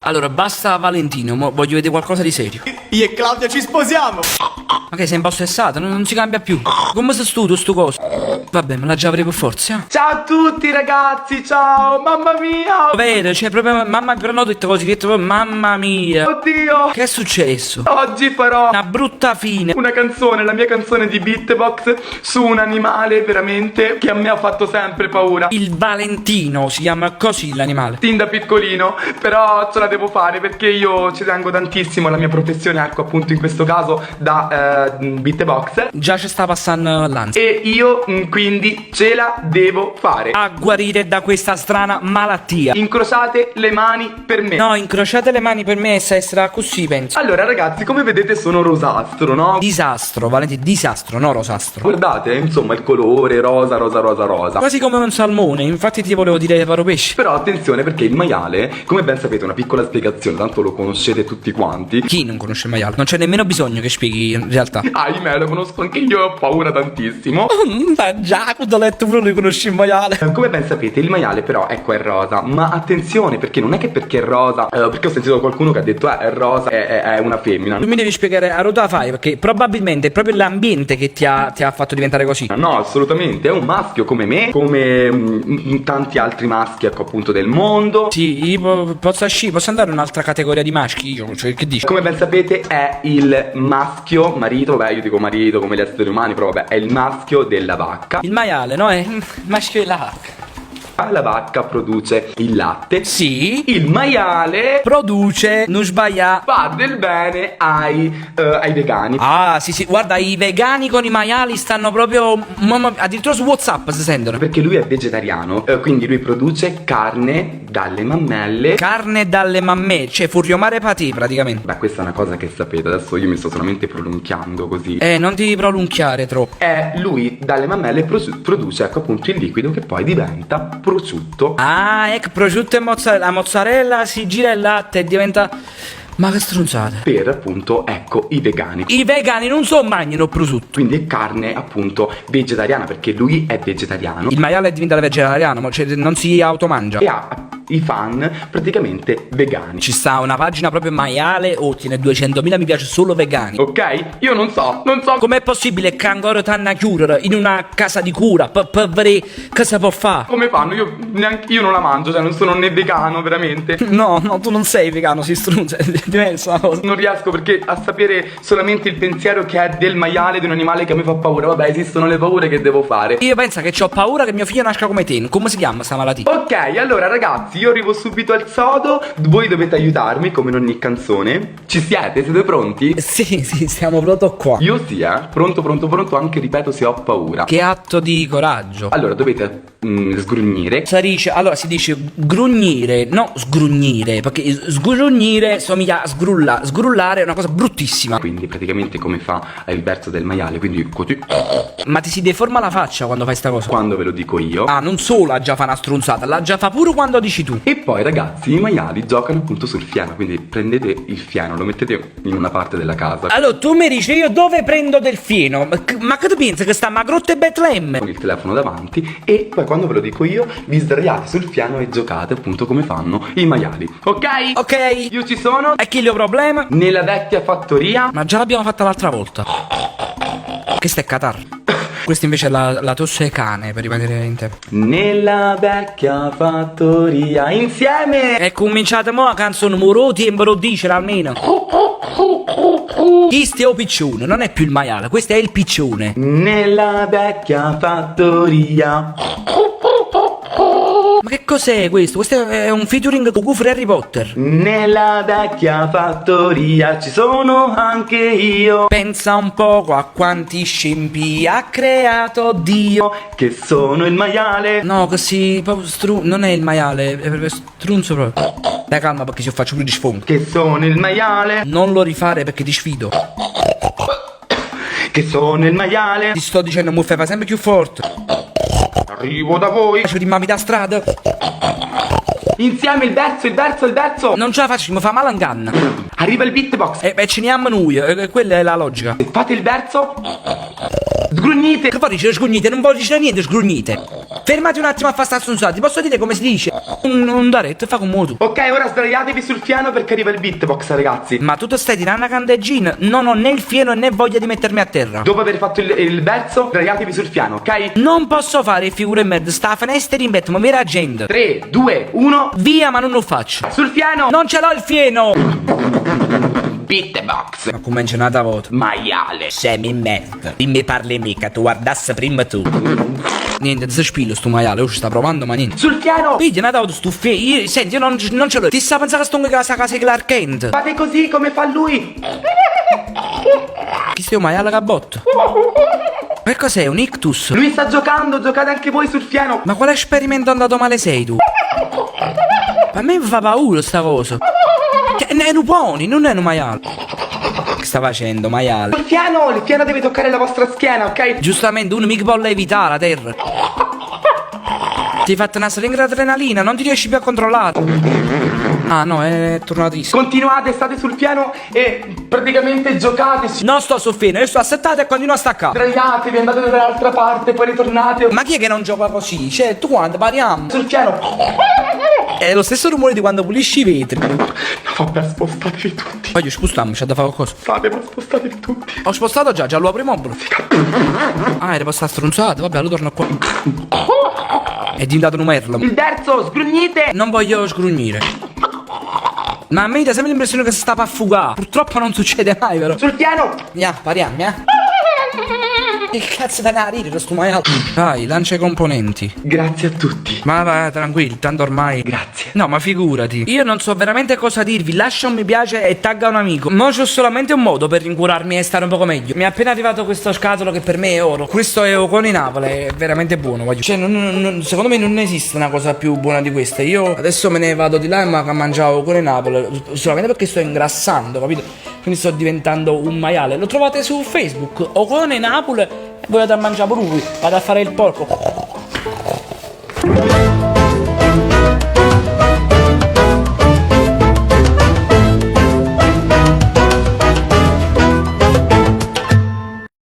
Allora, basta Valentino, voglio vedere qualcosa di serio. Io e Claudia ci sposiamo. Ma che sei un po' stressato? Non si cambia più. Come sei studio sto coso? Vabbè, me la già avrei per forza. Ciao a tutti ragazzi, ciao, mamma mia. Vero, cioè proprio mamma, però non ho detto così, ho detto proprio mamma mia. Oddio, Che è successo? oggi farò Una brutta fine. una canzone, la mia canzone di beatbox su un animale veramente che a me ha fatto sempre paura. Il Valentino, si chiama così l'animale. Sin da piccolino, però ce la devo fare perché io ci tengo tantissimo alla mia professione, ecco appunto in questo caso da beatbox. Già ci sta passando l'ansia. E io quindi ce la devo fare. A guarire da questa strana malattia. Incrociate le mani per me. No, incrociate le mani per me e sarà così, penso. Allora ragazzi, come vedete sono rosastro, no? Disastro, Valentino, disastro, no rosastro. Guardate, insomma il colore rosa, rosa, rosa, rosa. Quasi come un salmone, infatti ti volevo dire paro pesce. Però attenzione perché il maiale, come ben sapete, una piccola spiegazione, tanto lo conoscete tutti quanti. Chi non conosce il maiale? Non c'è nemmeno bisogno che spieghi in realtà. Ahimè, lo conosco anche io e ho paura tantissimo. Già, quando ho letto pure lui conosci il maiale. Come ben sapete il maiale però ecco è rosa. Ma attenzione perché non è che perché è rosa perché ho sentito qualcuno che ha detto è rosa, è una femmina. Tu mi devi spiegare a ruota fai, perché probabilmente è proprio l'ambiente che ti ha fatto diventare così. No, assolutamente, è un maschio come me, come tanti altri maschi ecco appunto del mondo. Sì, io posso andare in un'altra categoria di maschi io, cioè che dici? Come ben sapete è il maschio, marito, beh io dico marito come gli esseri umani, però vabbè è il maschio della vacca. Il maiale, no? È il maschio della vacca. La vacca produce il latte. Sì. Il maiale Produce, non sbaglia. fa del bene ai vegani. Ah, sì, sì, guarda, i vegani con i maiali stanno proprio, addirittura su WhatsApp si sentono. Perché lui è vegetariano, quindi lui produce carne dalle mammelle. Carne dalle mamme, cioè furiomare patì praticamente. Beh, questa è una cosa che sapete, adesso io mi sto solamente prolunchiando così. Non ti prolunchiare troppo. Lui dalle mammelle produce ecco appunto il liquido che poi diventa prosciutto. Ah, ecco, prosciutto e mozzarella. La mozzarella si gira il latte e diventa... Ma che stronzate. Per appunto ecco i vegani. I vegani non so mangiano prosciutto. Quindi è carne appunto vegetariana perché lui è vegetariano. Il maiale è diventato vegetariano, ma cioè, non si automangia. E ha i fan praticamente vegani. Ci sta una pagina proprio maiale, ottiene 200.000 mi piace solo vegani. Ok? Io non so. Com'è possibile che ancora t'hanno chiudere in una casa di cura per vedere che si può fare? Come fanno? Io non la mangio, cioè non sono né vegano veramente. No, tu non sei vegano, si strunza, è diversa la cosa. Non riesco perché a sapere solamente il pensiero che è del maiale, di un animale che a me fa paura. Vabbè, esistono le paure che devo fare. Io penso che ho paura che mio figlio nasca come te. Come si chiama sta malattia? Ok, allora ragazzi, io arrivo subito al sodo. Voi dovete aiutarmi come in ogni canzone. Ci siete? Siete pronti? Sì, siamo pronto qua. Io sì, pronto, pronto, pronto. Anche ripeto se ho paura. Che atto di coraggio. Allora dovete sgrugnire. Allora si dice grugnire, no sgrugnire, perché sgrugnire somiglia a sgrullare è una cosa bruttissima. Quindi praticamente come fa il verso del maiale, quindi così. Ma ti si deforma la faccia quando fai sta cosa? Quando ve lo dico io. Ah, non solo la già fa una stronzata, la già fa pure quando dici tu. E poi ragazzi, i maiali giocano appunto sul fieno. Quindi prendete il fieno, lo mettete in una parte della casa. Allora tu mi dici io dove prendo del fieno? Ma che tu pensi che sta Magrotta e Betlemme? Con il telefono davanti. E poi quando ve lo dico io vi sdraiate sul fieno e giocate appunto come fanno i maiali. Ok? Ok. Io ci sono. E chi il problema? Nella vecchia fattoria. Ma già l'abbiamo fatta l'altra volta. Che sta è catarro. Questa invece è la tosse cane, per rimanere in tempo. Nella vecchia fattoria insieme. E cominciate mo' la canzone numero tempo dicere almeno. Questo è o piccione, non è più il maiale, questo è il piccione. Nella vecchia fattoria. Ma che cos'è questo? Questo è un featuring con Goofy Harry Potter. Nella vecchia fattoria ci sono anche io. Pensa un poco a quanti scempi ha creato Dio. Che sono il maiale. No, così proprio non è il maiale, è proprio strunzo proprio. Dai calma perché se io faccio più di sfondo. Che sono il maiale. Non lo rifare perché ti sfido. Che sono il maiale. Ti sto dicendo Muffa, fai sempre più forte. Arrivo da voi. Faccio rimami da strada. Insieme il verso. Non ce la faccio, mi fa male in canna. Arriva il beatbox. E ce ne abbiamo noi, quella è la logica. Fate il verso. Sgrugnite. Che fai dice sgrugnite? Non voglio dire niente, sgrugnite. Fermati un attimo a fare sta stronzata. Ti posso dire come si dice? Un daretto e fa come tu. Ok, ora sdraiatevi sul piano perché arriva il beatbox, ragazzi. Ma tu ti stai tirando una candeggina? Non ho né il fieno né voglia di mettermi a terra. Dopo aver fatto il verso, sdraiatevi sul piano, ok? Non posso fare figure merda. Sta a finestra in betto, ma vera gente. 3, 2, 1. Via, ma non lo faccio. Sul piano. Non ce l'ho il fieno. Beatbox. Ma come è un'altra volta? Maiale. Semi merda. Dimmi parli mica, tu guardassi prima tu. Niente, si spillo sto maiale, ci sta provando ma niente. Sul piano. Vedi, una volta sto fieno. Senti, io non ce l'ho. Ti sta pensando che sto in casa di Clark Kent? Fate così come fa lui. Chi stai un maiale che botto? Che cos'è? Un ictus? Lui sta giocando, giocate anche voi sul piano. Ma quale esperimento andato male sei tu? A me mi fa paura sta cosa. Che è un pony, non è un maiale. Che sta facendo, maiale? Il piano deve toccare la vostra schiena, ok? Giustamente, uno mica può evitare la terra. Ti hai fatto una siringa di adrenalina, non ti riesci più a controllare. Ah no, è tornatissimo. Continuate, state sul piano e praticamente giocate. Non sto soffrendo, io sto assettato e continuo a staccare. Sdraiatevi, andate dall'altra parte, poi ritornate. Ma chi è che non gioca così? Cioè, tu quando pariamo? Sul piano. È lo stesso rumore di quando pulisci i vetri. No, vabbè, spostatevi tutti. Voglio spostiamo, c'è da fare qualcosa. Fate, ma spostatevi tutti. Ho spostato già lo apriamo. Ah, era passata stronzata, vabbè, allora torno qua. È diventato un merlo. Il terzo, sgrugnite. Non voglio sgrugnire. Ma a me dà sempre l'impressione che si sta per fugare. Purtroppo non succede mai, però. Sul piano. Pariamo. Che cazzo da narire questo maiale? Vai, lancia i componenti. Grazie a tutti. Ma vai, tranquillo, tanto ormai. Grazie. No, ma figurati. Io non so veramente cosa dirvi. Lascia un mi piace e tagga un amico. Ma c'ho solamente un modo per rincuorarmi e stare un poco meglio. Mi è appena arrivato questo scatolo che per me è oro. Questo è Ocone Napoli, è veramente buono, voglio. Cioè, secondo me non esiste una cosa più buona di questa. Io adesso me ne vado di là e mangiavo Ocone Napoli. Solamente perché sto ingrassando, capito? Quindi sto diventando un maiale. Lo trovate su Facebook, Ocone Napoli. E voi andate a mangiare pure lui. Vado a fare il porco.